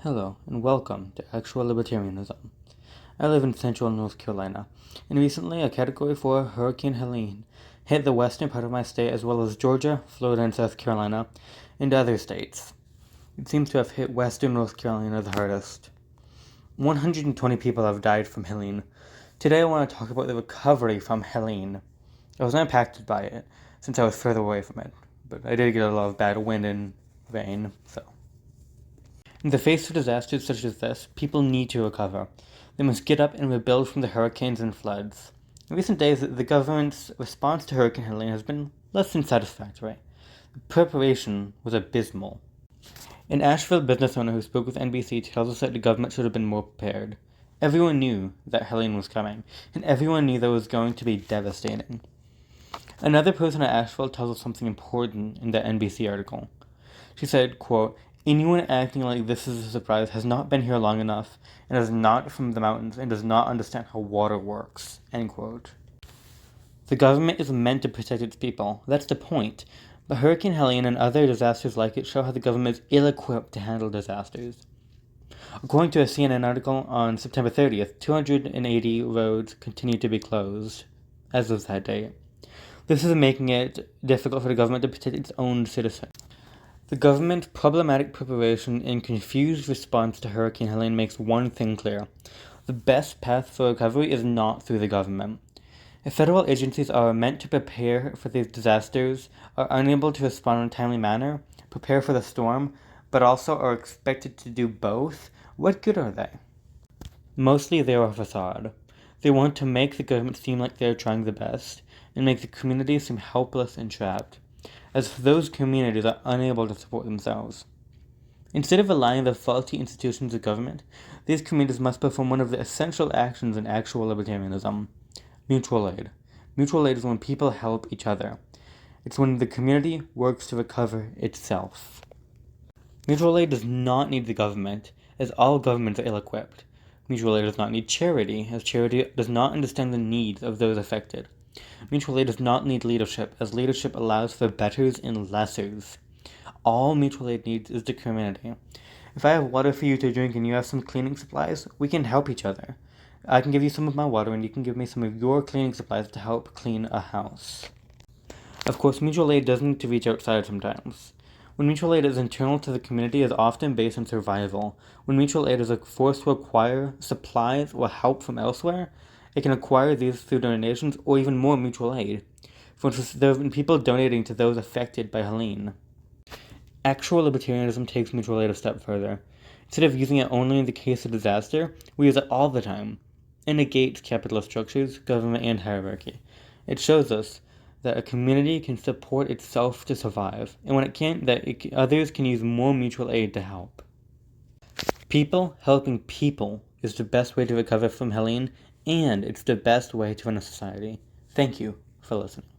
Hello, and welcome to Actual Libertarianism. I live in central North Carolina, and recently a Category 4 Hurricane Helene hit the western part of my state as well as Georgia, Florida, and South Carolina, and other states. It seems to have hit western North Carolina the hardest. 120 people have died from Helene. Today I want to talk about the recovery from Helene. I was not impacted by it, since I was further away from it, but I did get a lot of bad wind and rain, so. In the face of disasters such as this, people need to recover. They must get up and rebuild from the hurricanes and floods. In recent days, the government's response to Hurricane Helene has been less than satisfactory. The preparation was abysmal. An Asheville business owner who spoke with NBC tells us that the government should have been more prepared. Everyone knew that Helene was coming, and everyone knew that it was going to be devastating. Another person at Asheville tells us something important in the NBC article. She said, quote, "Anyone acting like this is a surprise has not been here long enough and is not from the mountains and does not understand how water works." End quote. The government is meant to protect its people. That's the point. But Hurricane Helene and other disasters like it show how the government is ill-equipped to handle disasters. According to a CNN article on September 30th, 280 roads continue to be closed as of that date. This is making it difficult for the government to protect its own citizens. The government's problematic preparation and confused response to Hurricane Helene makes one thing clear. The best path for recovery is not through the government. If federal agencies are meant to prepare for these disasters, are unable to respond in a timely manner, prepare for the storm, but also are expected to do both, what good are they? Mostly they are a facade. They want to make the government seem like they are trying the best, and make the community seem helpless and trapped, as if those communities are unable to support themselves. Instead of relying on the faulty institutions of government, these communities must perform one of the essential actions in actual libertarianism: mutual aid. Mutual aid is when people help each other. It's when the community works to recover itself. Mutual aid does not need the government, as all governments are ill-equipped. Mutual aid does not need charity, as charity does not understand the needs of those affected. Mutual aid does not need leadership, as leadership allows for betters and lessers. All mutual aid needs is the community. If I have water for you to drink and you have some cleaning supplies, we can help each other. I can give you some of my water and you can give me some of your cleaning supplies to help clean a house. Of course, mutual aid does need to reach outside sometimes. When mutual aid is internal to the community, it is often based on survival. When mutual aid is forced to acquire supplies or help from elsewhere, it can acquire these through donations or even more mutual aid. For instance, there have been people donating to those affected by Helene. Actual libertarianism takes mutual aid a step further. Instead of using it only in the case of disaster, we use it all the time. It negates capitalist structures, government, and hierarchy. It shows us that a community can support itself to survive, and when it can't, others can use more mutual aid to help. People helping people is the best way to recover from Helene, and it's the best way to run a society. Thank you for listening.